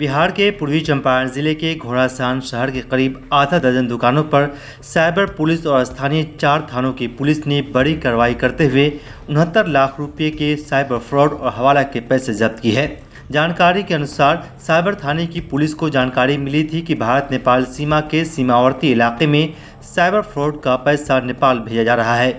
बिहार के पूर्वी चंपारण जिले के घोड़ासान शहर के करीब आधा दर्जन दुकानों पर साइबर पुलिस और स्थानीय 4 थानों की पुलिस ने बड़ी कार्रवाई करते हुए 69 लाख रुपए के साइबर फ्रॉड और हवाला के पैसे जब्त की है। जानकारी के अनुसार साइबर थाने की पुलिस को जानकारी मिली थी कि भारत नेपाल सीमा के सीमावर्ती इलाके में साइबर फ्रॉड का पैसा नेपाल भेजा जा रहा है।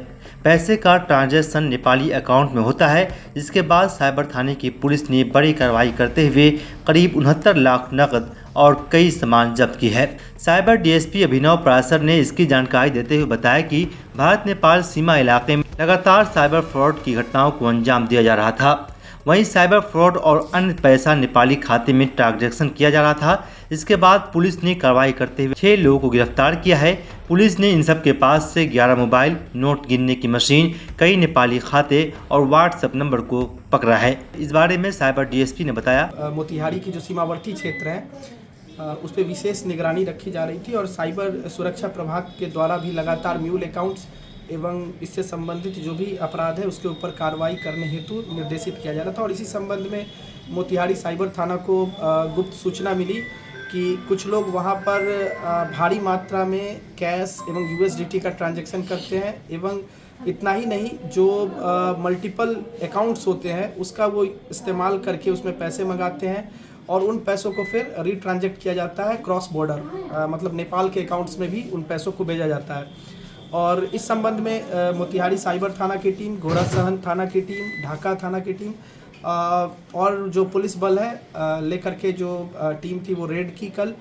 पैसे का ट्रांजैक्शन नेपाली अकाउंट में होता है, जिसके बाद साइबर थाने की पुलिस ने बड़ी कार्रवाई करते हुए करीब 69 लाख नकद और कई सामान जब्त की है। साइबर डीएसपी अभिनव पराशर ने इसकी जानकारी देते हुए बताया कि भारत नेपाल सीमा इलाके में लगातार साइबर फ्रॉड की घटनाओं को अंजाम दिया जा रहा था। वहीं साइबर फ्रॉड और अन्य पैसा नेपाली खाते में ट्रांजैक्शन किया जा रहा था। इसके बाद पुलिस ने कार्रवाई करते हुए 6 लोगों को गिरफ्तार किया है। पुलिस ने इन सब के पास से 11 मोबाइल, नोट गिनने की मशीन, कई नेपाली खाते और व्हाट्सएप नंबर को पकड़ा है। इस बारे में साइबर डीएसपी ने बताया, मोतिहारी की जो सीमावर्ती क्षेत्र है उस पर विशेष निगरानी रखी जा रही थी और साइबर सुरक्षा प्रभाग के द्वारा भी लगातार म्यूल अकाउंट्स एवं इससे संबंधित जो भी अपराध है उसके ऊपर कार्रवाई करने हेतु निर्देशित किया जा रहा था। और इसी संबंध में मोतिहारी साइबर थाना को गुप्त सूचना मिली कि कुछ लोग वहां पर भारी मात्रा में कैश एवं यूएसडीटी का ट्रांजैक्शन करते हैं एवं इतना ही नहीं, जो मल्टीपल अकाउंट्स होते हैं उसका वो इस्तेमाल करके उसमें पैसे मंगाते हैं और उन पैसों को फिर रीट्रांजेक्ट किया जाता है क्रॉस बॉर्डर, मतलब नेपाल के अकाउंट्स में भी उन पैसों को भेजा जाता है। और इस संबंध में मोतिहारी साइबर थाना की टीम, घोड़ासहन थाना की टीम, ढाका थाना की टीम और जो पुलिस बल है लेकर के जो टीम थी वो रेड की कल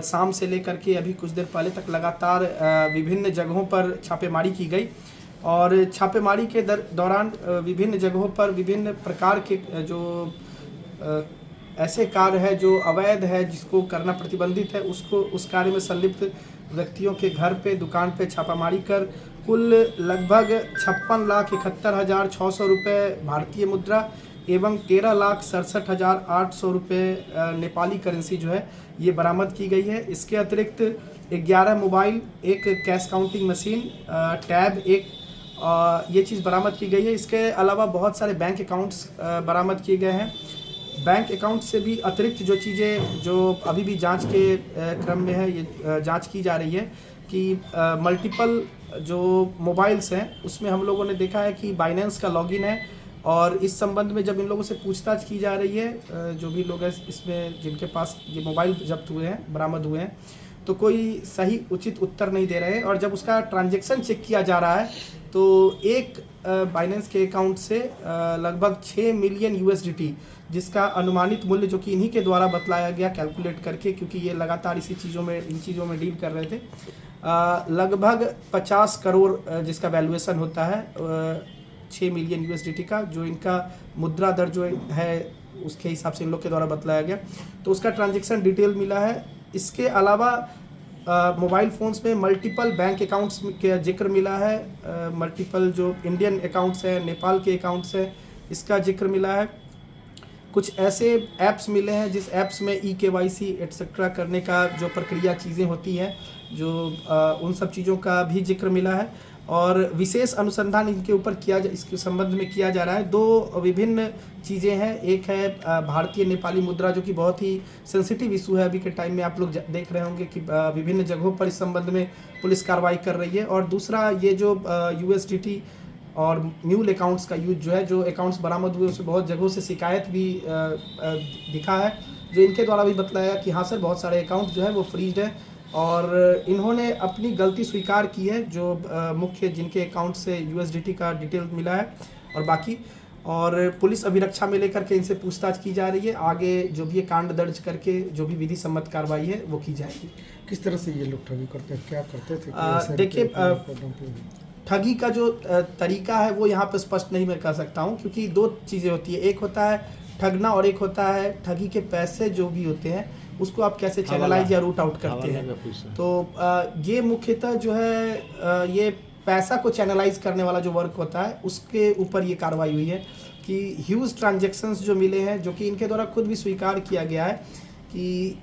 शाम से लेकर के अभी कुछ देर पहले तक लगातार विभिन्न जगहों पर छापेमारी की गई। और छापेमारी के दौरान विभिन्न जगहों पर विभिन्न प्रकार के जो ऐसे कार्य है जो अवैध है, जिसको करना प्रतिबंधित है, उसको उस कार्य में संलिप्त व्यक्तियों के घर पे, दुकान पे छापामारी कर कुल लगभग 56,71,600 रुपये भारतीय मुद्रा एवं 13,67,800 रुपये नेपाली करेंसी जो है ये बरामद की गई है। इसके अतिरिक्त 11 मोबाइल, एक कैश काउंटिंग मशीन, टैब एक, ये चीज़ बरामद की गई है। इसके अलावा बहुत सारे बैंक अकाउंट्स बरामद किए गए हैं। बैंक अकाउंट से भी अतिरिक्त जो चीज़ें जो अभी भी जांच के क्रम में है, ये जांच की जा रही है कि मल्टीपल जो मोबाइल्स हैं उसमें हम लोगों ने देखा है कि बाइनेंस का लॉगिन है। और इस संबंध में जब इन लोगों से पूछताछ की जा रही है, जो भी लोग हैं इसमें जिनके पास ये मोबाइल जब्त हुए हैं, बरामद हुए हैं, तो कोई सही उचित उत्तर नहीं दे रहे हैं। और जब उसका ट्रांजैक्शन चेक किया जा रहा है तो एक बाइनेंस के अकाउंट से लगभग 6 मिलियन यूएसडीटी, जिसका अनुमानित मूल्य जो कि इन्हीं के द्वारा बतलाया गया कैलकुलेट करके, क्योंकि ये लगातार इन चीज़ों में डील कर रहे थे, लगभग 50 करोड़ जिसका वैल्यूएशन होता है 6 मिलियन यूएसडीटी का, जो इनका मुद्रा दर जो है उसके हिसाब से इन लोग के द्वारा बतलाया गया, तो उसका ट्रांजैक्शन डिटेल मिला है। इसके अलावा मोबाइल फ़ोन्स में मल्टीपल बैंक अकाउंट्स के जिक्र मिला है, मल्टीपल जो इंडियन अकाउंट्स हैं, नेपाल के अकाउंट्स हैं, इसका जिक्र मिला है। कुछ ऐसे ऐप्स मिले हैं जिस ऐप्स में EKYC एट्सेट्रा करने का जो प्रक्रिया चीज़ें होती हैं, जो उन सब चीज़ों का भी जिक्र मिला है। और विशेष अनुसंधान इनके ऊपर इसके संबंध में किया जा रहा है। 2 विभिन्न चीज़ें हैं। एक है भारतीय नेपाली मुद्रा, जो कि बहुत ही सेंसिटिव इशू है अभी के टाइम में, आप लोग देख रहे होंगे कि विभिन्न जगहों पर इस संबंध में पुलिस कार्रवाई कर रही है। और दूसरा ये जो यूएसडीटी और म्यूल अकाउंट्स का यूज जो है, जो अकाउंट्स बरामद हुए उसमें बहुत जगहों से शिकायत भी दिखा है, जो इनके द्वारा भी बतलाया कि हाँ सर, बहुत सारे अकाउंट जो है वो फ्रीज है। और इन्होंने अपनी गलती स्वीकार की है, जो मुख्य जिनके अकाउंट से यूएसडीटी का डिटेल मिला है और बाकी, और पुलिस अभिरक्षा में लेकर के इनसे पूछताछ की जा रही है। आगे जो भी ये कांड दर्ज करके जो भी विधि सम्मत कार्रवाई है वो की जाएगी। किस तरह से ये लोग ठगी करते हैं, क्या करते थे? देखिए, ठगी का जो तरीका है वो यहाँ पे स्पष्ट नहीं मैं कह सकता हूँ, क्योंकि 2 चीज़ें होती है। एक होता है ठगना और एक होता है ठगी के पैसे जो भी होते हैं उसको आप कैसे चैनलाइज या रूट आउट करते हैं। तो ये मुख्यतः जो है ये पैसा को चैनलाइज करने वाला जो वर्क होता है उसके ऊपर ये कार्रवाई हुई है कि ह्यूज ट्रांजैक्शंस जो मिले हैं, जो कि इनके द्वारा खुद भी स्वीकार किया गया है कि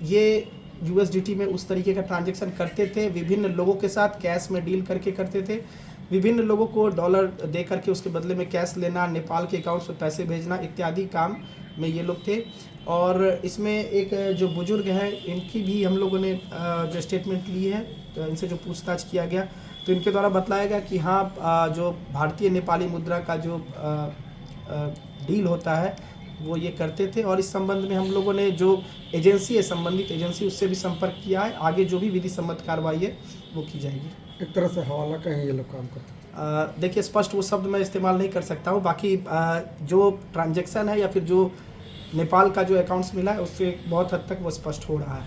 ये यूएसडीटी में उस तरीके का ट्रांजैक्शन करते थे, विभिन्न लोगों के साथ कैश में डील करके करते थे, विभिन्न लोगों को डॉलर दे करके उसके बदले में कैश लेना, नेपाल के अकाउंट्स में पैसे भेजना इत्यादि काम में ये लोग थे। और इसमें एक जो बुजुर्ग हैं इनकी भी हम लोगों ने जो स्टेटमेंट ली है, तो इनसे जो पूछताछ किया गया तो इनके द्वारा बतलाया गया कि हाँ, जो भारतीय नेपाली मुद्रा का जो डील होता है वो ये करते थे। और इस संबंध में हम लोगों ने जो एजेंसी है, संबंधित एजेंसी, उससे भी संपर्क किया है। आगे जो भी विधि सम्मत कार्रवाई है वो की जाएगी। एक तरह से हवाला का ही ये लोग काम करते हैं। देखिए, स्पष्ट वो शब्द मैं इस्तेमाल नहीं कर सकता हूँ। बाकी जो ट्रांजैक्शन है या फिर जो नेपाल का जो अकाउंट्स मिला है उससे बहुत हद तक वो स्पष्ट हो रहा है।